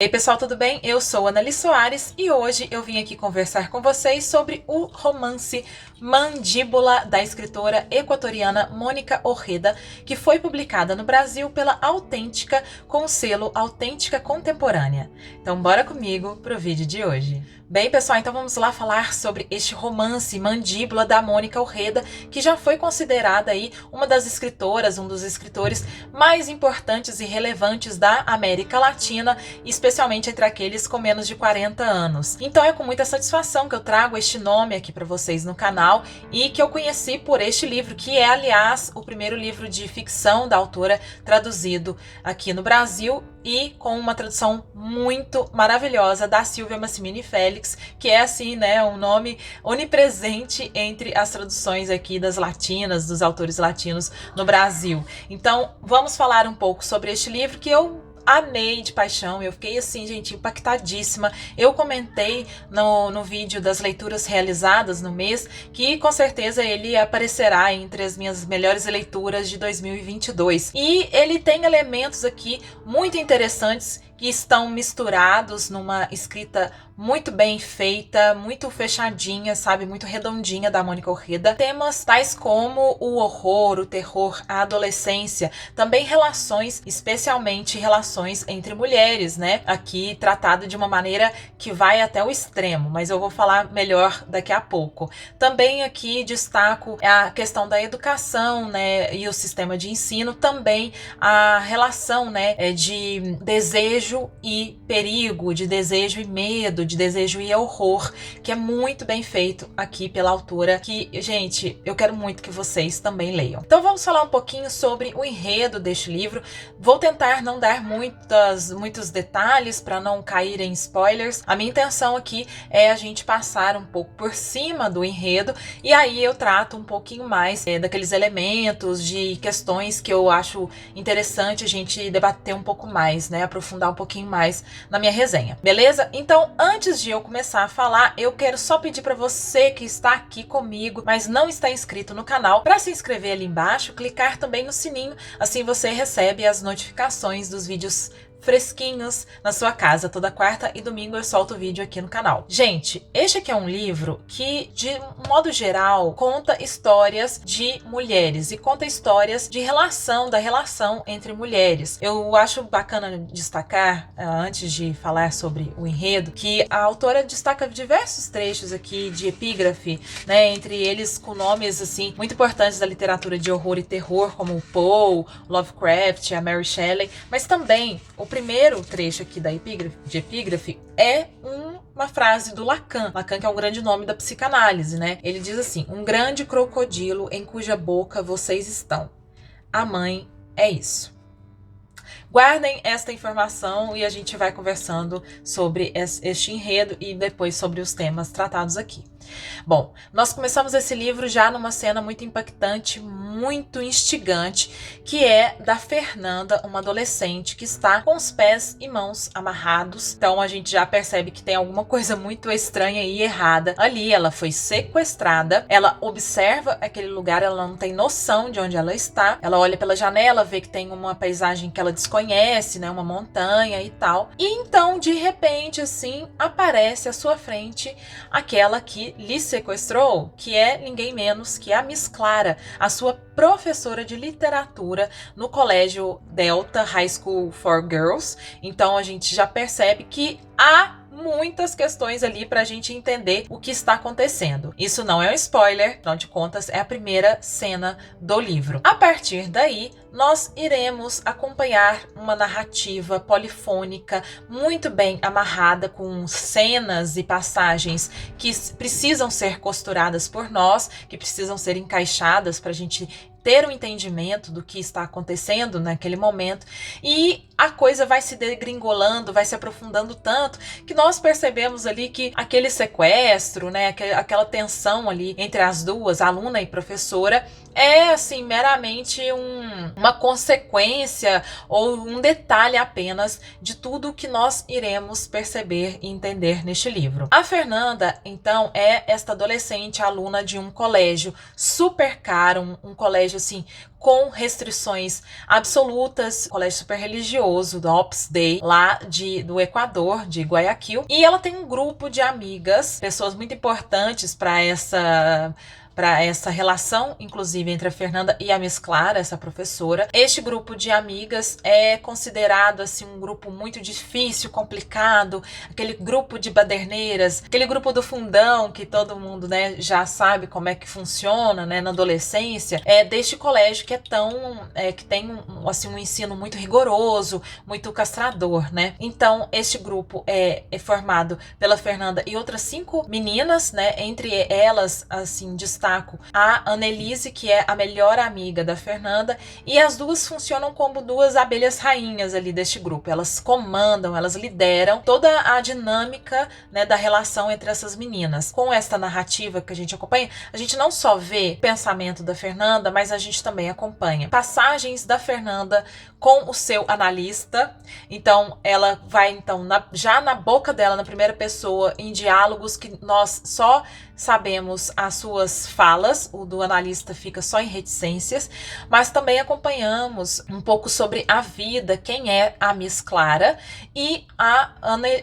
E aí pessoal, tudo bem? Eu sou Anali Soares e hoje eu vim aqui conversar com vocês sobre o romance Mandíbula da escritora equatoriana Mônica Orreda, que foi publicada no Brasil pela Autêntica com o selo Autêntica Contemporânea. Então bora comigo pro vídeo de hoje. Bem pessoal, então vamos lá falar sobre este romance Mandíbula da Mônica Orreda, que já foi considerada aí uma das escritoras, um dos escritores mais importantes e relevantes da América Latina, especialmente entre aqueles com menos de 40 anos. Então é com muita satisfação que eu trago este nome aqui para vocês no canal e que eu conheci por este livro, que é, aliás, o primeiro livro de ficção da autora traduzido aqui no Brasil e com uma tradução muito maravilhosa da Silvia Massimini Félix, que é assim, né, um nome onipresente entre as traduções aqui das latinas, dos autores latinos no Brasil. Então, vamos falar um pouco sobre este livro que eu amei de paixão, eu fiquei assim, gente, impactadíssima. Eu comentei no vídeo das leituras realizadas no mês que com certeza ele aparecerá entre as minhas melhores leituras de 2022. E ele tem elementos aqui muito interessantes que estão misturados numa escrita muito bem feita, muito fechadinha, sabe, muito redondinha da Mônica Orreda. Temas tais como o horror, o terror, a adolescência, também relações, especialmente relações entre mulheres, né? Aqui tratado de uma maneira que vai até o extremo, mas eu vou falar melhor daqui a pouco. Também aqui destaco a questão da educação, né, e o sistema de ensino, também a relação, né, de desejo e perigo, de desejo e medo, de desejo e horror, que é muito bem feito aqui pela autora, que, gente, eu quero muito que vocês também leiam. Então vamos falar um pouquinho sobre o enredo deste livro. Vou tentar não dar muitos detalhes para não cair em spoilers. A minha intenção aqui é a gente passar um pouco por cima do enredo e aí eu trato um pouquinho mais daqueles elementos, de questões que eu acho interessante a gente debater um pouco mais, né, aprofundar um pouquinho mais na minha resenha, beleza? Então, antes de eu começar a falar, eu quero só pedir para você que está aqui comigo, mas não está inscrito no canal, para se inscrever ali embaixo, clicar também no sininho, assim você recebe as notificações dos vídeos fresquinhos na sua casa. Toda quarta e domingo eu solto vídeo aqui no canal. Gente, este aqui é um livro que, de modo geral, conta histórias de mulheres e conta histórias da relação entre mulheres. Eu acho bacana destacar, antes de falar sobre o enredo, que a autora destaca diversos trechos aqui de epígrafe, né, entre eles com nomes assim muito importantes da literatura de horror e terror, como o Poe, Lovecraft, a Mary Shelley, mas também o primeiro trecho aqui da epígrafe é uma frase do Lacan. Lacan, que é um grande nome da psicanálise, né? Ele diz assim: um grande crocodilo em cuja boca vocês estão. A mãe é isso. Guardem esta informação e a gente vai conversando sobre este enredo e depois sobre os temas tratados aqui. Bom, nós começamos esse livro já numa cena muito impactante, muito instigante, que é da Fernanda, uma adolescente que está com os pés e mãos amarrados. Então a gente já percebe que tem alguma coisa muito estranha e errada ali. Ela foi sequestrada, ela observa aquele lugar, ela não tem noção de onde ela está. Ela olha pela janela, vê que tem uma paisagem que ela desconhece, né, uma montanha e tal. E então, de repente, assim, aparece à sua frente aquela que lhe sequestrou, que é ninguém menos que a Miss Clara, a sua professora de literatura no colégio Delta High School for Girls. Então a gente já percebe que há muitas questões ali para a gente entender o que está acontecendo. Isso não é um spoiler, afinal de contas é a primeira cena do livro. A partir daí, nós iremos acompanhar uma narrativa polifônica muito bem amarrada, com cenas e passagens que precisam ser costuradas por nós, que precisam ser encaixadas para a gente ter um entendimento do que está acontecendo naquele momento, e a coisa vai se degringolando, vai se aprofundando tanto que nós percebemos ali que aquele sequestro, né, aquela tensão ali entre as duas, aluna e professora, é assim meramente uma consequência ou um detalhe apenas de tudo que nós iremos perceber e entender neste livro. A Fernanda, então, é esta adolescente aluna de um colégio super caro, um colégio assim com restrições absolutas, colégio super religioso do Opus Dei, lá do Equador, de Guayaquil. E ela tem um grupo de amigas, pessoas muito importantes para essa relação, inclusive, entre a Fernanda e a Miss Clara, essa professora. Este grupo de amigas é considerado assim um grupo muito difícil, complicado, aquele grupo de baderneiras, aquele grupo do fundão que todo mundo, né, já sabe como é que funciona, né, na adolescência, deste colégio que que tem assim um ensino muito rigoroso, muito castrador, né? Então, este grupo é formado pela Fernanda e outras 5 meninas, né? Entre elas, assim, destaco a Annelise, que é a melhor amiga da Fernanda, e as duas funcionam como 2 abelhas rainhas ali deste grupo. Elas comandam, elas lideram toda a dinâmica, né, da relação entre essas meninas. Com esta narrativa que a gente acompanha, a gente não só vê o pensamento da Fernanda, mas a gente também acompanha passagens da Fernanda com o seu analista. Então, ela vai já na boca dela, na primeira pessoa, em diálogos que nós só sabemos as suas falas, o do analista fica só em reticências, mas também acompanhamos um pouco sobre a vida, quem é a Miss Clara e a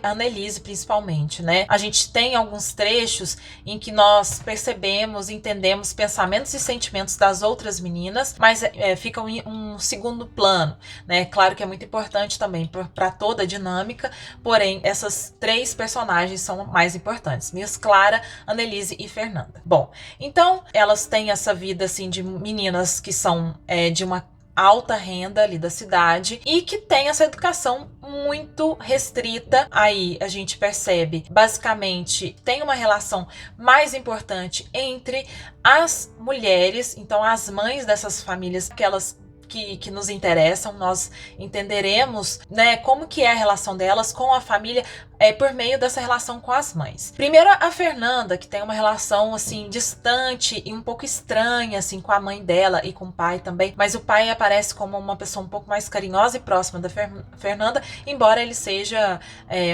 Annelise principalmente, né? A gente tem alguns trechos em que nós percebemos, entendemos pensamentos e sentimentos das outras meninas, mas ficam em um segundo plano, né? Claro que é muito importante também para toda a dinâmica, porém essas 3 personagens são mais importantes: Miss Clara, Annelise e Fernanda. Bom, então elas têm essa vida assim de meninas que são de uma alta renda ali da cidade e que tem essa educação muito restrita. Aí a gente percebe, basicamente, tem uma relação mais importante entre as mulheres, então as mães dessas famílias, aquelas que nos interessam, nós entenderemos, né, como que é a relação delas com a família por meio dessa relação com as mães. Primeiro, a Fernanda, que tem uma relação assim distante e um pouco estranha assim com a mãe dela e com o pai também, mas o pai aparece como uma pessoa um pouco mais carinhosa e próxima da Fernanda, embora ele seja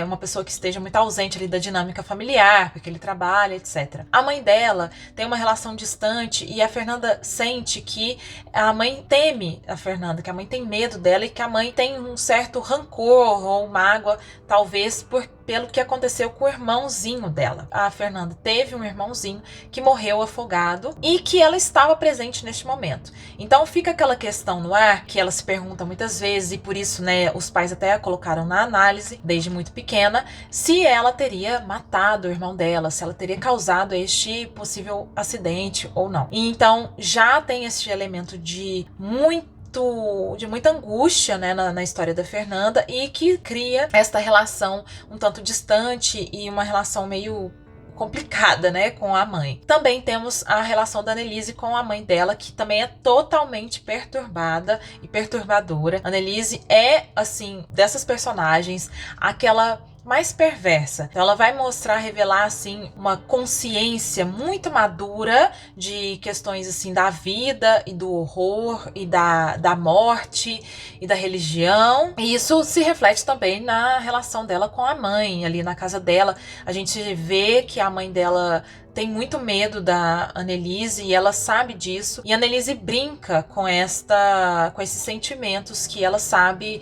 uma pessoa que esteja muito ausente ali da dinâmica familiar, porque ele trabalha, etc. A mãe dela tem uma relação distante e a Fernanda sente que a mãe teme a Fernanda, que a mãe tem medo dela e que a mãe tem um certo rancor ou mágoa, talvez pelo que aconteceu com o irmãozinho dela. A Fernanda teve um irmãozinho que morreu afogado e que ela estava presente neste momento. Então fica aquela questão no ar que ela se pergunta muitas vezes, e por isso, né, os pais até a colocaram na análise desde muito pequena, se ela teria matado o irmão dela, se ela teria causado este possível acidente ou não. E então já tem esse elemento de muita angústia, né, na história da Fernanda, e que cria esta relação um tanto distante e uma relação meio complicada, né, com a mãe. Também temos a relação da Annelise com a mãe dela, que também é totalmente perturbada e perturbadora. A Annelise é, assim, dessas personagens, aquela mais perversa. Então ela vai revelar assim uma consciência muito madura de questões assim da vida e do horror e da morte e da religião. E isso se reflete também na relação dela com a mãe, ali na casa dela. A gente vê que a mãe dela tem muito medo da Annelise e ela sabe disso. E a Annelise brinca com esses sentimentos que ela sabe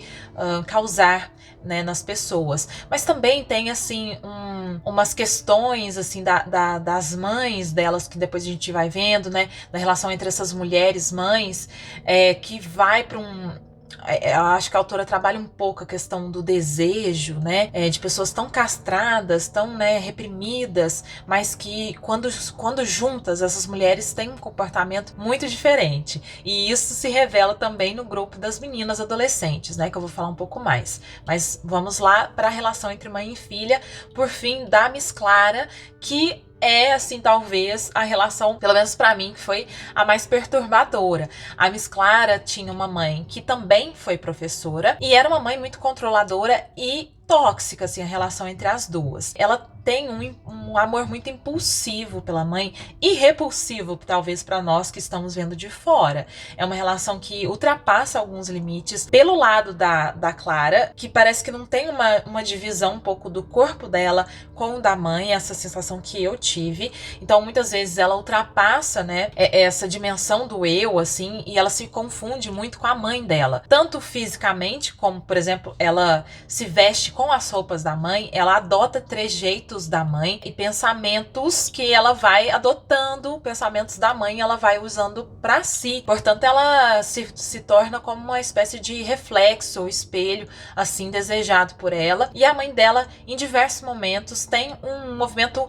causar, né, nas pessoas. Mas também tem assim umas questões assim das mães delas, que depois a gente vai vendo, né, da relação entre essas mulheres mães, que vai para eu acho que a autora trabalha um pouco a questão do desejo, né, de pessoas tão castradas, tão, né, reprimidas, mas que quando juntas, essas mulheres têm um comportamento muito diferente. E isso se revela também no grupo das meninas adolescentes, né, que eu vou falar um pouco mais. Mas vamos lá para a relação entre mãe e filha, por fim, da Miss Clara, que é, assim, talvez a relação, pelo menos pra mim, que foi a mais perturbadora. A Miss Clara tinha uma mãe que também foi professora e era uma mãe muito controladora e tóxica, assim, a relação entre as duas. Ela tem um amor muito impulsivo pela mãe e repulsivo, talvez, para nós que estamos vendo de fora. É uma relação que ultrapassa alguns limites pelo lado da Clara, que parece que não tem uma divisão um pouco do corpo dela com o da mãe, essa sensação que eu tive. Então, muitas vezes ela ultrapassa, né, essa dimensão do eu, assim, e ela se confunde muito com a mãe dela. Tanto fisicamente, como, por exemplo, ela se veste com as roupas da mãe, ela adota trejeitos da mãe e pensamentos que ela vai adotando, pensamentos da mãe ela vai usando para si. Portanto, ela se torna como uma espécie de reflexo ou espelho, assim, desejado por ela. E a mãe dela, em diversos momentos, tem um movimento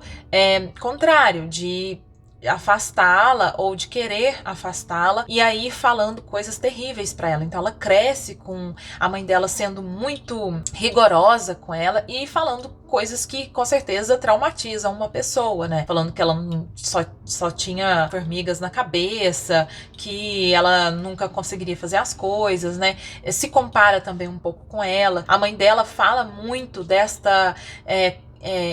contrário, de afastá-la ou de querer afastá-la, e aí falando coisas terríveis para ela. Então ela cresce com a mãe dela sendo muito rigorosa com ela e falando coisas que com certeza traumatizam uma pessoa, né? Falando que ela só tinha formigas na cabeça, que ela nunca conseguiria fazer as coisas, né? Se compara também um pouco com ela. A mãe dela fala muito desta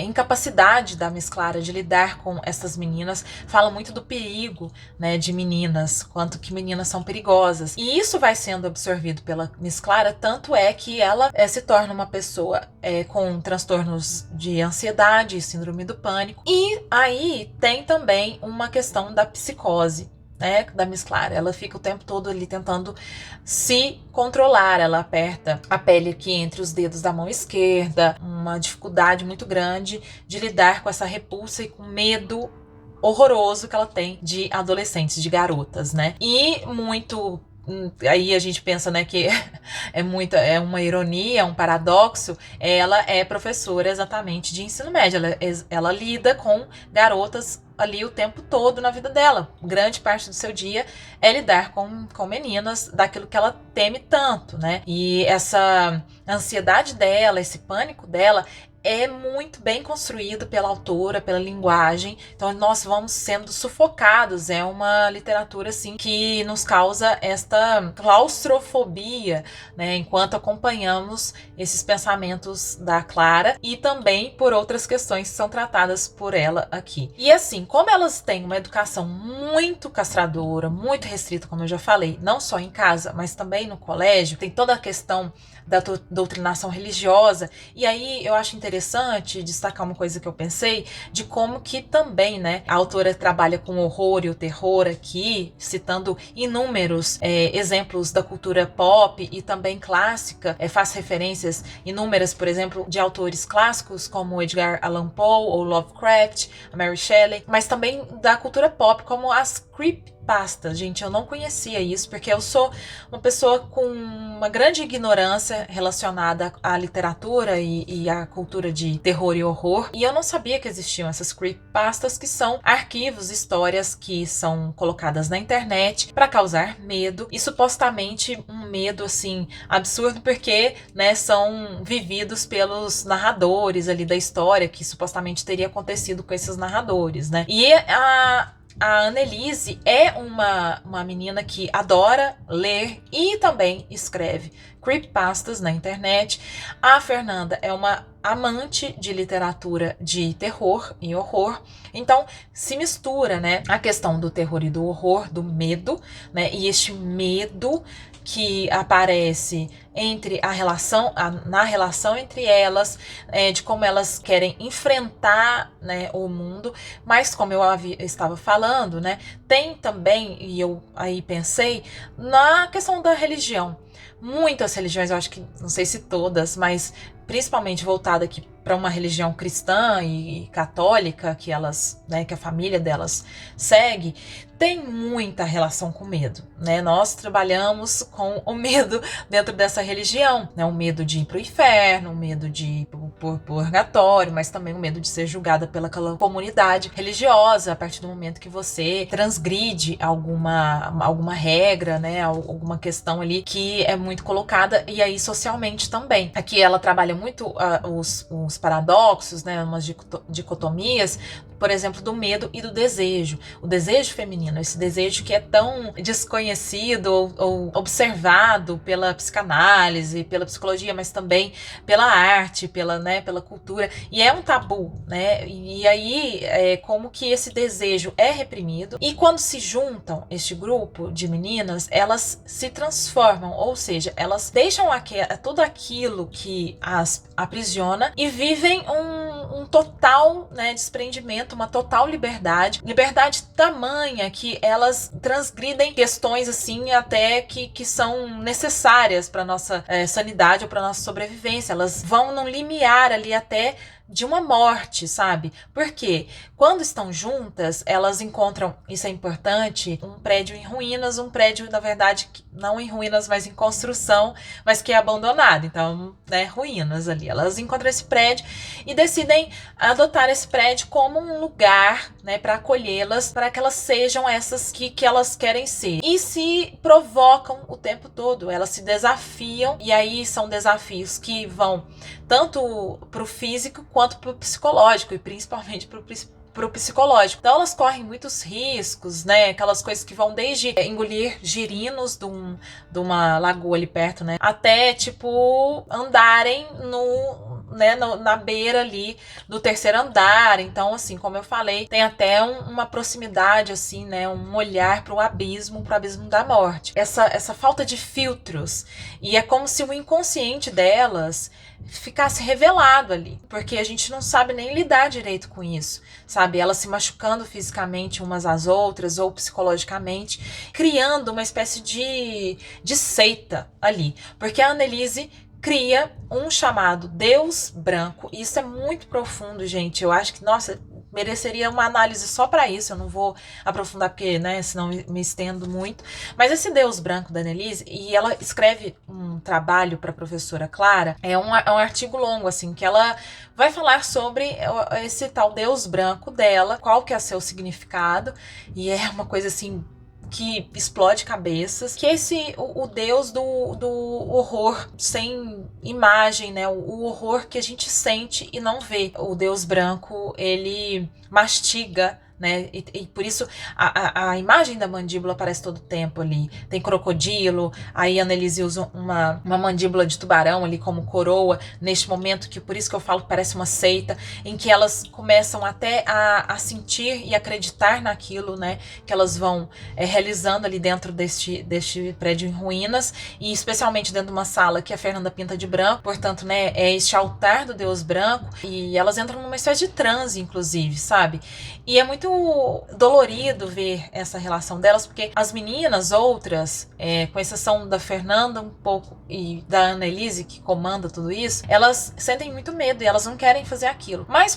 incapacidade da Miss Clara de lidar com essas meninas, fala muito do perigo, né, de meninas, quanto que meninas são perigosas. E isso vai sendo absorvido pela Miss Clara, tanto é que ela se torna uma pessoa com transtornos de ansiedade e síndrome do pânico. E aí tem também uma questão da psicose, né, da Miss Clara. Ela fica o tempo todo ali tentando se controlar, ela aperta a pele aqui entre os dedos da mão esquerda, uma dificuldade muito grande de lidar com essa repulsa e com medo horroroso que ela tem de adolescentes, de garotas, né? E muito aí a gente pensa, né, que é uma ironia, um paradoxo. Ela é professora exatamente de ensino médio, ela lida com garotas ali o tempo todo na vida dela. Grande parte do seu dia é lidar com meninas daquilo que ela teme tanto, né? E essa ansiedade dela, esse pânico dela é muito bem construído pela autora, pela linguagem. Então nós vamos sendo sufocados. É uma literatura assim que nos causa esta claustrofobia, né, enquanto acompanhamos esses pensamentos da Clara e também por outras questões que são tratadas por ela aqui. E assim, como elas têm uma educação muito castradora, muito restrita, como eu já falei, não só em casa, mas também no colégio, tem toda a questão da doutrinação religiosa. E aí eu acho interessante destacar uma coisa que eu pensei, de como que também, né, a autora trabalha com o horror e o terror aqui, citando inúmeros exemplos da cultura pop e também clássica, faz referências inúmeras, por exemplo, de autores clássicos como Edgar Allan Poe ou Lovecraft, a Mary Shelley, mas também da cultura pop, como as creepypastas. Gente, eu não conhecia isso, porque eu sou uma pessoa com uma grande ignorância relacionada à literatura e à cultura de terror e horror, e eu não sabia que existiam essas creepypastas, que são arquivos, histórias que são colocadas na internet para causar medo, e supostamente um medo assim absurdo, porque, né, são vividos pelos narradores ali da história, que supostamente teria acontecido com esses narradores, né? E a Annelise é uma menina que adora ler e também escreve creepypastas na internet. A Fernanda é uma amante de literatura de terror e horror. Então se mistura, né, a questão do terror e do horror, do medo, né, e este medo que aparece entre na relação entre elas, de como elas querem enfrentar, né, o mundo. Mas como eu estava falando, né, tem também, e eu aí pensei, na questão da religião. Muitas religiões, eu acho que, não sei se todas, mas principalmente voltada aqui para uma religião cristã e católica que elas, né, que a família delas segue, tem muita relação com medo, né? Nós trabalhamos com o medo dentro dessa religião, né? O medo de ir para o inferno, o medo de ir para o purgatório, mas também o medo de ser julgada pelaquela comunidade religiosa a partir do momento que você transgride alguma regra, né? Alguma questão ali que é muito colocada, e aí socialmente também. Aqui ela trabalha muito os paradoxos, né, umas dicotomias, por exemplo, do medo e do desejo. O desejo feminino, esse desejo que é tão desconhecido ou observado pela psicanálise, pela psicologia, mas também pela arte, pela cultura, e é um tabu, né? E aí, como que esse desejo é reprimido, e quando se juntam este grupo de meninas, elas se transformam, ou seja, elas deixam tudo aquilo que as aprisiona e vivem um total, né, desprendimento, uma total liberdade tamanha que elas transgridem questões assim até que são necessárias para nossa sanidade ou para nossa sobrevivência. Elas vão num limiar ali até de uma morte, sabe? Porque quando estão juntas, elas encontram, isso é importante, um prédio em ruínas, um prédio, na verdade, não em ruínas, mas em construção, mas que é abandonado. Então, né, ruínas ali. Elas encontram esse prédio e decidem adotar esse prédio como um lugar, né, para acolhê-las, para que elas sejam essas que elas querem ser. E se provocam o tempo todo, elas se desafiam, e aí são desafios que vão tanto para o físico quanto para o psicológico, e principalmente para o psicológico. Então elas correm muitos riscos, né? Aquelas coisas que vão desde engolir girinos de uma lagoa ali perto, né? Até, tipo, andarem na beira ali do terceiro andar. Então, assim, como eu falei, tem até uma proximidade, assim, né? Um olhar para o abismo da morte. Essa falta de filtros. E é como se o inconsciente delas ficasse revelado ali, porque a gente não sabe nem lidar direito com isso, sabe? Elas se machucando fisicamente umas às outras ou psicologicamente, criando uma espécie de seita ali, porque a Annelise cria um chamado Deus branco, e isso é muito profundo, gente. Eu acho que, nossa, mereceria uma análise só para isso. Eu não vou aprofundar porque, né, senão me estendo muito. Mas esse Deus branco da Annelise, e ela escreve um trabalho para a professora Clara, é um artigo longo, assim, que ela vai falar sobre esse tal Deus branco dela, qual que é o seu significado, e é uma coisa, assim, que explode cabeças, que é o Deus do horror sem imagem, né? O horror que a gente sente e não vê. O Deus branco, ele mastiga, né? E por isso a imagem da mandíbula aparece todo o tempo ali. Tem crocodilo, aí a Annelise usa uma mandíbula de tubarão ali como coroa, neste momento, que por isso que eu falo que parece uma seita, em que elas começam até a sentir e acreditar naquilo, né, que elas vão realizando ali dentro deste prédio em ruínas, e especialmente dentro de uma sala que a Fernanda pinta de branco, portanto, né, é este altar do Deus branco, e elas entram numa espécie de transe, inclusive, sabe? E é muito dolorido ver essa relação delas, porque as meninas, outras, com exceção da Fernanda um pouco e da Annelise, que comanda tudo isso, elas sentem muito medo e elas não querem fazer aquilo. Mas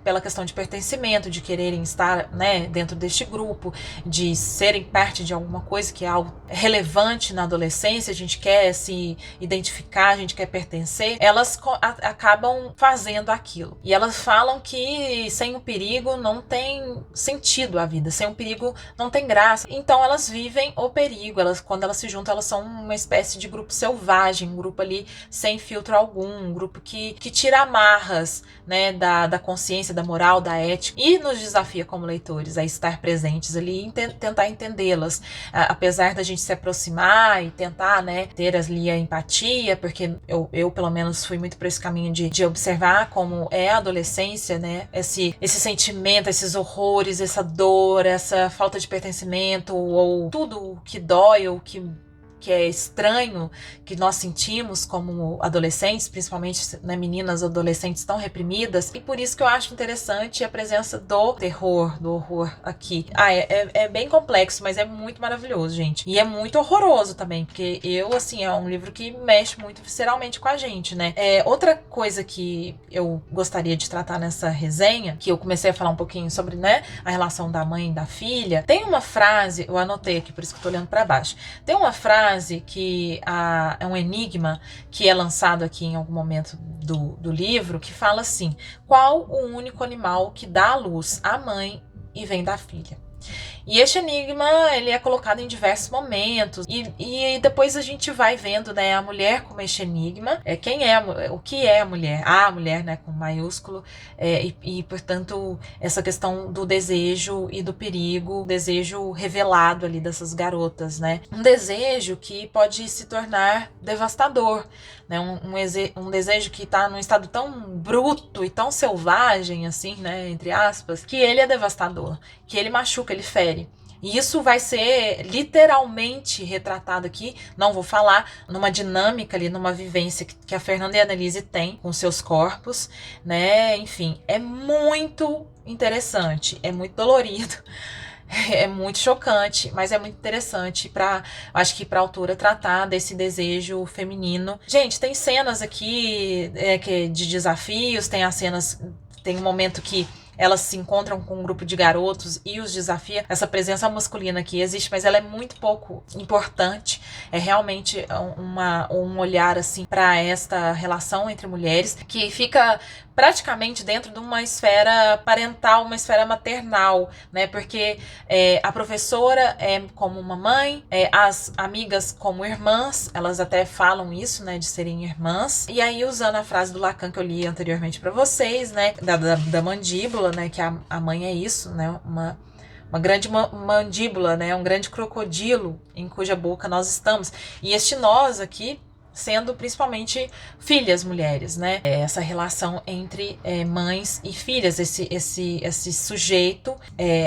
pela questão de pertencimento, de quererem estar, né, dentro deste grupo, de serem parte de alguma coisa que é algo relevante na adolescência, a gente quer se identificar, a gente quer pertencer, elas acabam fazendo aquilo. E elas falam que sem o perigo não tem sentido a vida, sem o perigo não tem graça. Então elas vivem o perigo, quando elas se juntam, elas são uma espécie de grupo selvagem, um grupo ali sem filtro algum, um grupo que tira amarras, né, da consciência, da moral, da ética, e nos desafia como leitores a estar presentes ali e tentar entendê-las, apesar da gente se aproximar e tentar, né, ter ali a empatia, porque eu pelo menos fui muito por esse caminho de observar como é a adolescência, né, esse sentimento, esses horrores, essa dor, essa falta de pertencimento, ou tudo que dói, ou que é estranho, que nós sentimos como adolescentes, principalmente, né, meninas adolescentes tão reprimidas, e por isso que eu acho interessante a presença do terror, do horror aqui. É bem complexo, mas é muito maravilhoso, gente. E é muito horroroso também, porque assim, é um livro que mexe muito visceralmente com a gente, né? Outra coisa que eu gostaria de tratar nessa resenha, que eu comecei a falar um pouquinho sobre, né, a relação da mãe e da filha, tem uma frase, eu anotei aqui, por isso que eu tô olhando pra baixo, tem uma frase que é um enigma que é lançado aqui em algum momento do livro, que fala assim: qual o único animal que dá à luz à mãe e vem da filha? E este enigma, ele é colocado em diversos momentos, e depois a gente vai vendo, né, a mulher como este enigma, o que é a mulher, né, com maiúsculo, portanto, essa questão do desejo e do perigo, o desejo revelado ali dessas garotas, né, um desejo que pode se tornar devastador, né, um desejo que está num estado tão bruto e tão selvagem, assim, né, entre aspas, que ele é devastador, que ele machuca, ele fere. E isso vai ser literalmente retratado aqui, não vou falar, numa dinâmica ali, numa vivência que a Fernanda e a Annelise têm com seus corpos, né? Enfim, é muito interessante, é muito dolorido, é muito chocante, mas é muito interessante acho que pra autora tratar desse desejo feminino. Gente, tem cenas aqui de desafios, tem um momento que elas se encontram com um grupo de garotos e os desafia. Essa presença masculina aqui existe, mas ela é muito pouco importante. É realmente um olhar assim para esta relação entre mulheres que fica praticamente dentro de uma esfera parental, uma esfera maternal, né? Porque a professora é como uma mãe, as amigas como irmãs, elas até falam isso, né? De serem irmãs. E aí, usando a frase do Lacan que eu li anteriormente para vocês, né? Da mandíbula, né? Que a mãe é isso, né? Uma grande mandíbula, né? Um grande crocodilo em cuja boca nós estamos. E este nós aqui sendo principalmente filhas mulheres, né? Essa relação entre mães e filhas, esse sujeito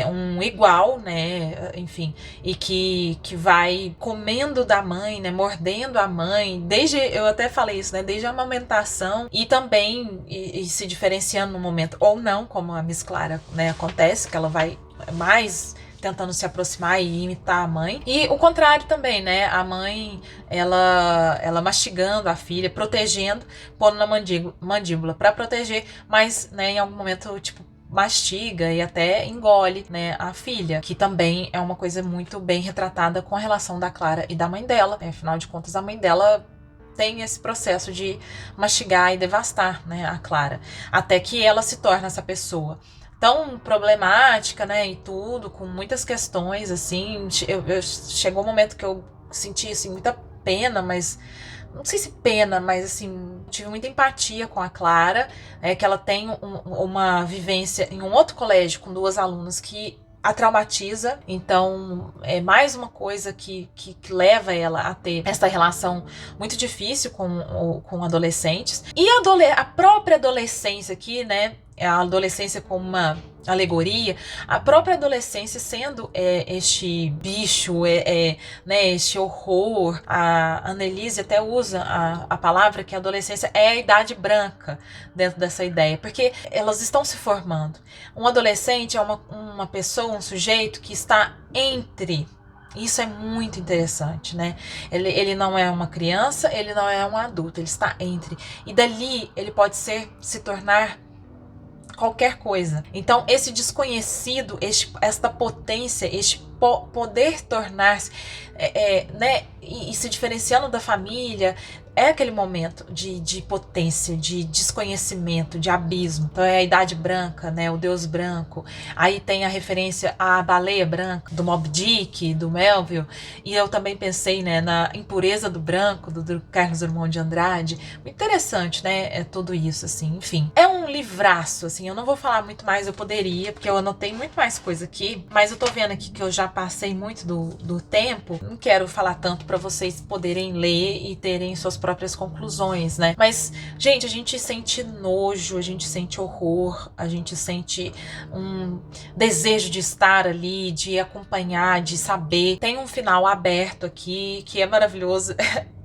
um igual, né? Enfim, e que vai comendo da mãe, né? Mordendo a mãe, eu até falei isso, né? Desde a amamentação e também e se diferenciando no momento, ou não, como a Miss Clara, né? Acontece que ela vai mais tentando se aproximar e imitar a mãe. E o contrário também, né? A mãe, ela mastigando a filha, protegendo, pondo na mandíbula para proteger, mas, né, em algum momento, tipo, mastiga e até engole, né, a filha, que também é uma coisa muito bem retratada com a relação da Clara e da mãe dela. Afinal de contas, a mãe dela tem esse processo de mastigar e devastar, né, a Clara, até que ela se torna essa pessoa tão problemática, né, e tudo, com muitas questões, assim, chegou um momento que eu senti, assim, muita pena, mas, não sei se pena, mas, assim, tive muita empatia com a Clara, que ela tem uma vivência em um outro colégio com 2 alunas que a traumatiza, então é mais uma coisa que leva ela a ter essa relação muito difícil com adolescentes. E a própria adolescência aqui, né, a adolescência como uma alegoria, a própria adolescência sendo este bicho, né, este horror. A Annelise até usa a palavra que a adolescência é a idade branca dentro dessa ideia, porque elas estão se formando. Um adolescente é uma pessoa, um sujeito que está entre. Isso é muito interessante, né? Ele não é uma criança, ele não é um adulto, ele está entre. E dali ele pode se tornar qualquer coisa. Então, esse desconhecido, esta potência, este poder tornar-se, né, e se diferenciando da família, é aquele momento de potência, de desconhecimento, de abismo. Então é a Idade Branca, né, o Deus Branco. Aí tem a referência à Baleia Branca, do Moby Dick, do Melville. E eu também pensei, né, na Impureza do Branco, do Carlos Drummond de Andrade. Interessante, né, tudo isso, assim, enfim. É um livraço, assim, eu não vou falar muito mais, eu poderia, porque eu anotei muito mais coisa aqui, mas eu tô vendo aqui que eu já passei muito do tempo, não quero falar tanto para vocês poderem ler e terem suas próprias conclusões, né? Mas, gente, a gente sente nojo, a gente sente horror, a gente sente um desejo de estar ali, de acompanhar, de saber. Tem um final aberto aqui, que é maravilhoso.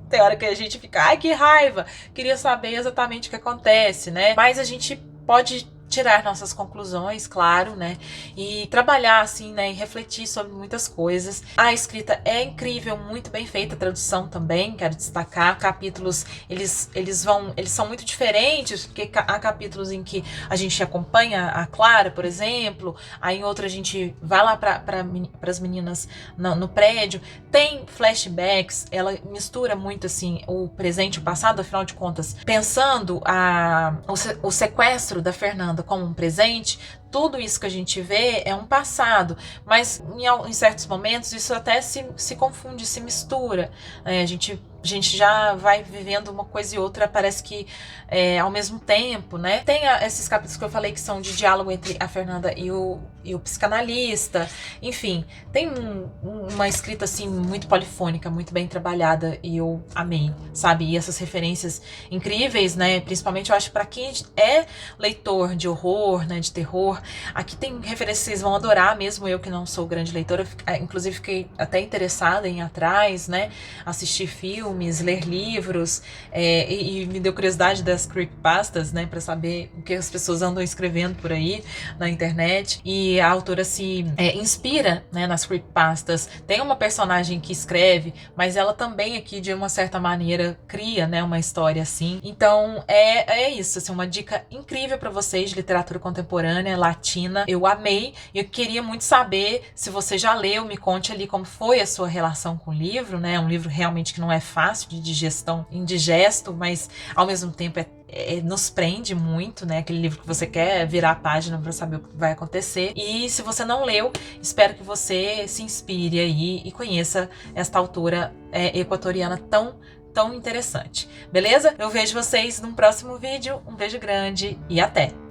Tem hora que a gente fica, ai, que raiva, queria saber exatamente o que acontece, né? Mas a gente pode tirar nossas conclusões, claro, né? E trabalhar, assim, né? E refletir sobre muitas coisas. A escrita é incrível, muito bem feita, a tradução também, quero destacar. Capítulos, eles são muito diferentes, porque há capítulos em que a gente acompanha a Clara, por exemplo, aí em outro a gente vai lá para as meninas no prédio. Tem flashbacks, ela mistura muito, assim, o presente e o passado, afinal de contas, pensando o sequestro da Fernanda dado como um presente, tudo isso que a gente vê é um passado, mas em certos momentos isso até se confunde, se mistura. A gente já vai vivendo uma coisa e outra, parece que ao mesmo tempo, né? Tem esses capítulos que eu falei que são de diálogo entre a Fernanda e o psicanalista. Enfim, tem uma escrita assim muito polifônica, muito bem trabalhada, e eu amei, sabe? E essas referências incríveis, né? Principalmente eu acho para quem é leitor de horror, né, de terror. Aqui tem referências que vocês vão adorar, mesmo eu que não sou grande leitora, inclusive fiquei até interessada em ir atrás, né? Assistir filmes, ler livros, e me deu curiosidade das creepypastas, né? Pra saber o que as pessoas andam escrevendo por aí na internet. E a autora se inspira, né, nas creepypastas. Tem uma personagem que escreve, mas ela também aqui, de uma certa maneira, cria, né, uma história assim. Então, é isso, assim, uma dica incrível para vocês de literatura contemporânea, latina. Eu amei. Eu queria muito saber se você já leu, me conte ali como foi a sua relação com o livro, né? Um livro realmente que não é fácil de digestão, indigesto, mas ao mesmo tempo nos prende muito, né? Aquele livro que você quer virar a página para saber o que vai acontecer. E se você não leu, espero que você se inspire aí e conheça esta autora equatoriana tão interessante. Beleza? Eu vejo vocês num próximo vídeo. Um beijo grande e até!